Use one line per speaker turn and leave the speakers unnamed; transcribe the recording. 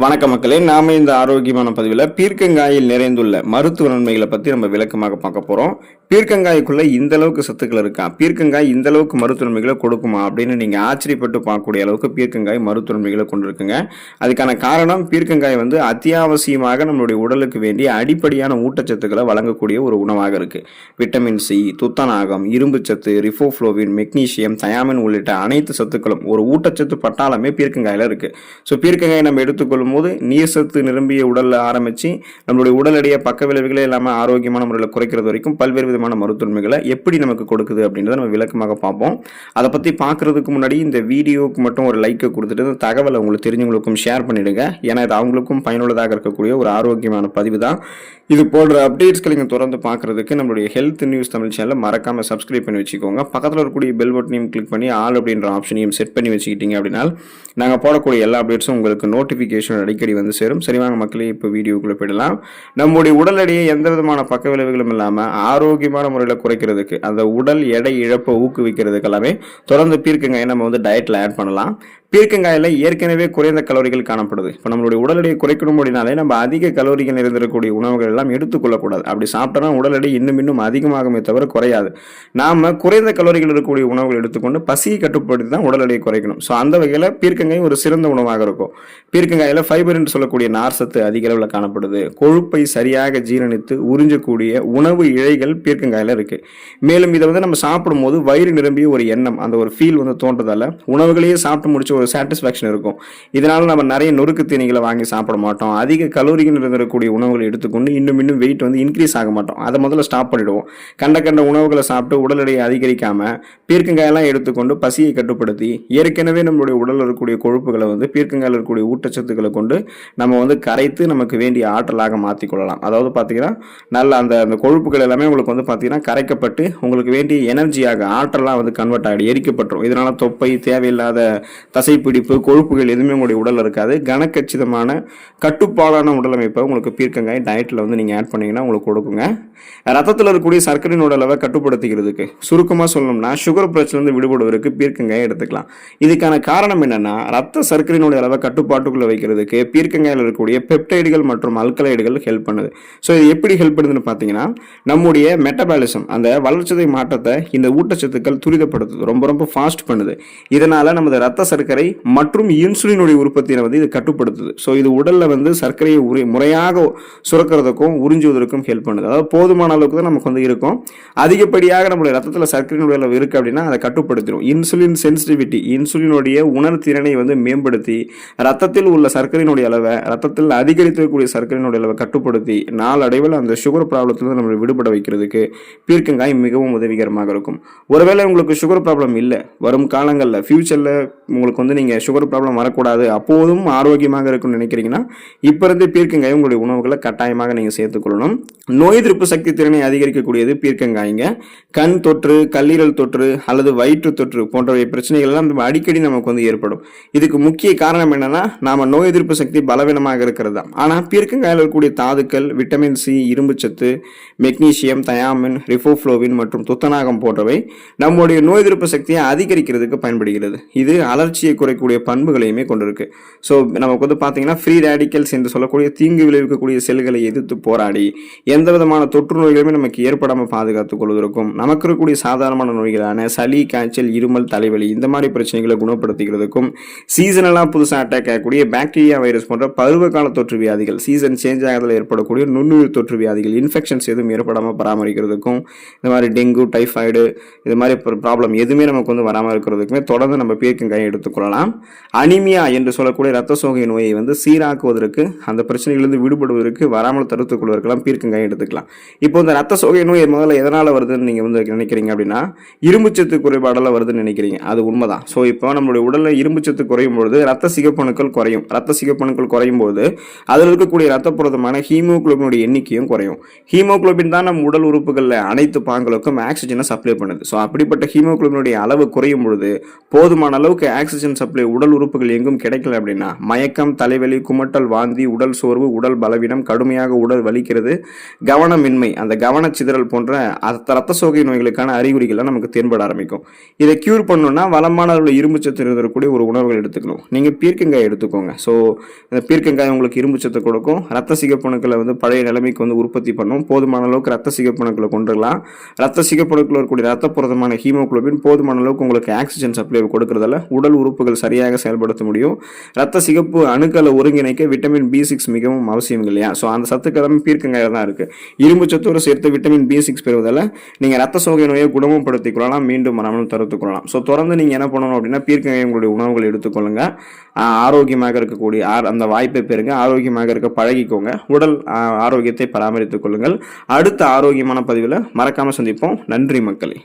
வணக்க மக்களே, நாம இந்த ஆரோக்கியமான பதிவில் பீர்க்கங்காயில் நிறைந்துள்ள மருத்துவ நன்மைகளை பற்றி நம்ம விளக்கமாக பார்க்க போகிறோம். பீர்க்கங்காய்க்குள்ள இந்த அளவுக்கு சத்துக்கள் இருக்கா, பீர்க்கங்காய் இந்த அளவுக்கு மருத்துவ நன்மைகளை கொடுக்குமா அப்படின்னு நீங்கள் ஆச்சரியப்பட்டு பார்க்கக்கூடிய அளவுக்கு பீர்க்கங்காய் மருத்துவ நன்மைகளை கொண்டிருக்குங்க. அதுக்கான காரணம் பீர்க்கங்காய் அத்தியாவசியமாக நம்மளுடைய உடலுக்கு வேண்டிய அடிப்படையான ஊட்டச்சத்துக்களை வழங்கக்கூடிய ஒரு உணவாக இருக்குது. விட்டமின் சி, துத்தநாகம், இரும்புச்சத்து, ரிஃபோஃப்ளோவின், மெக்னீசியம், தயாமின் உள்ளிட்ட அனைத்து சத்துக்களும் ஒரு ஊட்டச்சத்து பட்டாளமே பீர்க்கங்காயில் இருக்குது. ஸோ பீர்க்கங்காயை நம்ம எடுத்துக்கொள்ளும் போது நீர் சத்து நிரம்பிய உடல்ல ஆரம்பிச்சு நம்மளுடைய உடல் எடைய பக்க விளைவுகளே இல்லாமல் ஆரோக்கியமான முறையில் குறைக்கிறது வரைக்கும் பல்வேறு விதமான மருத்துவமைகளை எப்படி நமக்கு கொடுக்குது அப்படின்றத நம்ம விளக்கமாக பார்ப்போம். அதை பற்றி பார்க்கறதுக்கு முன்னாடி இந்த வீடியோவுக்கு மட்டும் ஒரு லைக்கை கொடுத்துட்டு இந்த தகவலை உங்களுக்கு தெரிஞ்சவங்களுக்கும் ஷேர் பண்ணிடுங்க. ஏன்னா இது அவங்களுக்கும் பயனுள்ளதாக இருக்கக்கூடிய ஒரு ஆரோக்கியமான பதிவு தான். இது போன்ற அப்டேட்ஸ்களை நீங்கள் தொடர்ந்து பார்க்கறதுக்கு நம்மளுடைய ஹெல்த் நியூஸ் தமிழ் சேனலை மறக்காம சப்ஸ்கிரைப் பண்ணி வச்சுக்கோங்க. பக்கத்தில் இருக்கக்கூடிய பெல் பட்டனையும் கிளிக் பண்ணி ஆல் அப்படின்ற ஆப்ஷனையும் செட் பண்ணி வச்சுக்கிட்டீங்க அப்படின்னா நாங்கள் போடக்கூடிய எல்லா அப்டேட்ஸும் உங்களுக்கு நோட்டிஃபிகேஷன் அடிக்கடி வந்து சேரும். சரிவாங்க மக்களே, இப்போ வீடியோக்குள்ளே போயிடலாம். நம்முடைய உடல் எடையை எந்த விதமான பக்க விளைவுகளும் இல்லாமல் ஆரோக்கியமான முறையில் குறைக்கிறதுக்கு, அந்த உடல் எடை இழப்பை ஊக்குவிக்கிறதுக்கு எல்லாமே தொடர்ந்து பீர்க்கங்காயை நம்ம டயட்டில் ஆட் பண்ணலாம். பீர்க்கங்காயில் ஏற்கனவே குறைந்த கலோரிகள் காணப்படுது. இப்போ நம்மளுடைய உடல் எடையை குறைக்கணும் அப்படின்னாலே நம்ம அதிக கலோரிகள் நிறைந்திருக்கக்கூடிய உணவுகள் எல்லாம் எடுத்துக்கொள்ளக்கூடாது. அப்படி சாப்பிட்டோம்னா உடல் எடை இன்னும் அதிகமாகுமே தவிர குறையாது. நாம் குறைந்த கலோரிகள் இருக்கக்கூடிய உணவுகள் எடுத்துக்கொண்டு பசியை கட்டுப்படுத்தி தான் உடல் எடையை குறைக்கணும். ஸோ அந்த வகையில் பீர்க்கங்காய் ஒரு சிறந்த உணவாக இருக்கும். பீர்க்கங்காயில் ஃபைபர் என்று சொல்லக்கூடிய நார் சத்து அதிக அளவில் காணப்படுது. கொழுப்பை சரியாக ஜீரணித்து உறிஞ்சக்கூடிய உணவு இழைகள் பீர்க்கங்காயில் இருக்கு. மேலும் இதை நம்ம சாப்பிடும்போது வயிறு நிரம்பிய ஒரு எண்ணம், அந்த ஒரு ஃபீல் தோன்றதால உணவுகளையே சாப்பிட்டு முடிச்ச ஒரு சாட்டிஸ்ஃபேக்ஷன் இருக்கும். இதனால நம்ம நிறைய நொறுக்கு தீனிகளை வாங்கி சாப்பிட மாட்டோம். அதிக கலோரிகள் இருந்திருக்கக்கூடிய உணவுகளை எடுத்துக்கொண்டு இன்னும் வெயிட் இன்க்ரீஸ் ஆக மாட்டோம். அதை முதல்ல ஸ்டாப் பண்ணிடுவோம். கண்ட உணவுகளை சாப்பிட்டு உடல் எடையை அதிகரிக்காம பீர்க்கங்காயெல்லாம் எடுத்துக்கொண்டு பசியை கட்டுப்படுத்தி ஏற்கனவே நம்மளுடைய உடலில் இருக்கக்கூடிய கொழுப்புகளை பீர்க்கங்காயில் இருக்கக்கூடிய ஊட்டச்சத்துக்களை கொண்டு நம்ம கரைத்து நமக்கு வேண்டிய ஆற்றலாக மாற்றிக்கொள்ளலாம். அதாவது பார்த்தீங்கன்னா நல்ல அந்த கொழுப்புகள் எல்லாமே உங்களுக்கு பார்த்தீங்கன்னா கரைக்கப்பட்டு உங்களுக்கு வேண்டிய எனர்ஜியாக ஆற்றலாக கன்வெர்ட் ஆகிடும், எரிக்கப்பட்டுரும். இதனால தொப்பை, தேவையில்லாத தசைப்பிடிப்பு, கொழுப்புகள் எதுவுமே உங்களுடைய உடல் இருக்காது. கனக்கச்சிதமான கட்டுப்பாடான உடல் அமைப்பை உங்களுக்கு பீர்க்கங்காய் டயட்டில் நீங்கள் ஆட் பண்ணீங்கன்னா உங்களுக்கு கொடுக்குங்க. ரத்தத்தில் இருக்கக்கூடிய சர்க்கரையினோட அளவை கட்டுப்படுத்திக்கிறதுக்கு, சுருக்கமாக சொல்லணும்னா சுகர் பிரச்சனையிலிருந்து விடுபடுவதற்கு பீர்க்கங்காயை எடுத்துக்கலாம். இதுக்கான காரணம் என்னன்னா, ரத்த சர்க்கரையினுடைய அளவை கட்டுப்பாட்டுக்குள்ள வைக்கிறதுக்கு பீர்க்கங்காயில் இருக்கக்கூடிய பெப்டைடுகள் மற்றும் அல்கலைடுகள் ஹெல்ப் பண்ணுது. ஸோ இது எப்படி ஹெல்ப் பண்ணுதுன்னு பார்த்தீங்கன்னா, நம்முடைய மெட்டபாலிசம், அந்த வளர்ச்சிதை மாற்றத்தை இந்த ஊட்டச்சத்துக்கள் துரிதப்படுத்துது, ரொம்ப ஃபாஸ்ட் பண்ணுது. இதனால நமது ரத்த சர்க்கரை மற்றும் இன்சுலினுடைய உற்பத்தியை இது கட்டுப்படுத்துது. ஸோ இது உடல்ல சர்க்கரையை முறையாக சுரக்கிறதுக்கும் உறிஞ்சுவதற்கும் ஹெல்ப் பண்ணுது. அதாவது போதுமான அளவுக்கு தான் நமக்கு இருக்கும். அதிகப்படியாக நம்மளுடைய ரத்தத்தில் சர்க்கரையினுடைய அளவு இருக்கு அப்படின்னா அதை கட்டுப்படுத்திடும். இன்சுலின் சென்சிட்டிவிட்டி, இன்சுலினுடைய உணர்திறனை மேம்படுத்தி ரத்தத்தில் உள்ள சர்க்கரையினுடைய அளவை, ரத்தத்தில் அதிகரிக்கக்கூடிய சர்க்கரையினுடைய அளவை கட்டுப்படுத்தி நாளடைவில் அந்த சுகர் ப்ராப்ளத்திலிருந்து நம்ம விடுபட வைக்கிறதுக்கு பீர்க்கங்காய் மிகவும் உதவிகரமாக இருக்கும். ஒருவேளை உங்களுக்கு சுகர் ப்ராப்ளம் இல்லை, வரும் காலங்களில் ஃபியூச்சரில் உங்களுக்கு நீங்கள் சுகர் ப்ராப்ளம் வரக்கூடாது, அப்போதும் ஆரோக்கியமாக இருக்கும்னு நினைக்கிறீங்கன்னா இப்போ இருந்து பீர்க்கங்காய் உங்களுடைய உணவுகளை கட்டாயமாக நீங்கள் சேர்த்துக்கொள்ளணும். நோய் எதிர்ப்பு சக்தி திறனை அதிகரிக்கக்கூடியது பீர்க்கங்காய்ங்க. கண் தொற்று, கல்லீரல் தொற்று அல்லது வயிற்று தொற்று போன்றவை பிரச்சனைகள் எல்லாம் அடிக்கடி நமக்கு ஏற்படும். இதுக்கு முக்கிய காரணம் என்னன்னா, நாம நோய் எதிர்ப்பு சக்தி பலவீனமாக இருக்கிறது தான். ஆனால் பீர்க்கங்காயில் இருக்கக்கூடிய தாதுக்கள், விட்டமின் சி, இரும்புச்சத்து, மெக்னீசியம், தயாமின், ரிஃபோஃப்ளோவின் மற்றும் துத்தநாகம் போன்றவை நம்முடைய நோய் எதிர்ப்பு சக்தியை அதிகரிக்கிறதுக்கு பயன்படுகிறது. இது அலர்ச்சியை குறைக்கக்கூடிய பண்புகளையுமே கொண்டிருக்கு. ஸோ நமக்கு பார்த்தீங்கன்னா ஃப்ரீ ரேடிக்கல்ஸ் என்று சொல்லக்கூடிய தீங்கு விளைவிக்கக்கூடிய செல்களை எதிர்த்து போராடி எந்த விதமான தொற்று நோய்களுமே நமக்கு ஏற்படாமல் பாதுகாத்துக் கொள்வதற்கும், நமக்கு இருக்கக்கூடிய சாதாரணமான நோய்களான சளி, காய்ச்சல், இருமல், தலைவலி இந்த மாதிரி பிரச்சனைகளை குணப்படுத்திக்கிறதுக்கும், சீசனெல்லாம் புதுசாக அட்டாக் ஆகக்கூடிய பாக்டீரியா, வைரஸ் போன்ற பருவகால தொற்று வியாதிகள், சீசன் சேஞ்ச் ஆகிறதுல ஏற்படக்கூடிய நுண்ணுயிர் தொற்று வியாதிகள், இன்ஃபெக்ஷன்ஸ் எதுவும் ஏற்படாமல் பராமரிக்கிறதுக்கும், இந்த மாதிரி டெங்கு, டைஃபாய்டு இது மாதிரி ப்ராப்ளம் எதுவுமே நமக்கு வராமல் இருக்கிறதுக்குமே தொடர்ந்து நம்ம பீர்க்கங்காயை எடுத்துக்கொள்ளலாம். அனிமியா என்று சொல்லக்கூடிய ரத்த சோகை நோயை சீராக்குவதற்கு, அந்த பிரச்சனைகளிலிருந்து விடுபடுவதற்கு, வராமல் தடுத்துக் கொள்வதற்கெல்லாம் பீர்க்கங்காயை எடுத்துக்கலாம். இப்போ இந்த ரத்த சோகை நோய் முதல்ல எதனால வருதுன்னு நீங்க நினைக்கிறீங்க அப்படின்னா, இரும்புச்சத்து குறைபாடால வருதுன்னு நினைக்கிறீங்க. அது உண்மைதான். ஸோ இப்போ நம்மளுடைய உடல்ல இரும்புச்சத்து குறையும் பொழுது ரத்த சிகப்பணுக்கள் குறையும். ரத்த சிகப்பணுக்கள் குறையும் போது அதில் இருக்கக்கூடிய ரத்த புரதமான ஹீமோகுளோபினுடைய எண்ணிக்கையும் குறையும். ஹீமோகுளோபின் தான் நம்ம உடல் உறுப்புகளில் அனைத்து பாங்களுக்கும் ஆக்சிஜனை சப்ளை பண்ணுது. ஸோ அப்படிப்பட்ட ஹீமோகுளோபினுடைய அளவு குறையும் பொழுது போதுமான அளவுக்கு ஆக்சிஜன் சப்ளை உடல் உறுப்புகள் எங்கும் கிடைக்கல அப்படின்னா மயக்கம், தலைவலி, குமட்டல், வாந்தி, உடல் சோர்வு, உடல் பலவீனம், கடுமையாக உடல் வலிக்கிறது, கவனமின்மை, அந்த கவனச்சிதறல் போன்ற ரத்த சோகை நோய்களுக்கான அறிகுறிகள்லாம் நமக்கு தென்பட ஆரம்பிக்கும். இதை கியூர் பண்ணணும்னா வளமான அளவில் இரும்பு சத்து இருக்கக்கூடிய ஒரு உணவுகள் எடுத்துக்கணும். நீங்கள் பீர்க்கங்காய் எடுத்துக்கோங்க. ஸோ இந்த பீர்க்கங்காய் உங்களுக்கு இரும்பு சத்து கொடுக்கும். ரத்த சிகப்பணுக்களை பழைய நிலைமைக்கு உற்பத்தி பண்ணும். போதுமான அளவுக்கு ரத்த சிகப்பணுக்களை கொண்டுடலாம். ரத்த சிகப்பணுக்கள் இருக்கக்கூடிய ரத்த புரதமான ஹீமோகுளோபின் போதுமான அளவுக்கு உங்களுக்கு ஆக்சிஜன் சப்ளை கொடுக்கறதால உடல் உறுப்புகள் சரியாக செயல்படுத்த முடியும். ரத்த சிகப்பு அணுக்களை ஒருங்கிணைக்க விட்டமின் B6 மிகவும் அவசியம் இல்லையா? ஸோ அந்த சத்துக்கள் எல்லாமே பீர்க்கங்காயில் தான் இருக்கு. இரும்பு சத்தோடு சேர்த்து விட்டமின் B6 பெறுவதால் நீங்கள் ரத்த சோகை நோயை குணமும் கொள்ளலாம், மீண்டும் வராமல் தடுத்துக் கொள்ளலாம். ஸோ தொடர்ந்து நீங்கள் என்ன பண்ணணும் அப்படின்னா பீர்க்கங்காய் உங்களுடைய உணவுகள் எடுத்துக்கொள்ளுங்க. ஆரோக்கியமாக இருக்கக்கூடிய அந்த வாய்ப்பை பெறுங்க. ஆரோக்கியமாக இருக்க பழகிக்கோங்க. உடல் ஆரோக்கியத்தை பராமரித்துக் கொள்ளுங்கள். அடுத்த ஆரோக்கியமான பதிவில் மறக்காம சந்திப்போம். நன்றி மக்களே.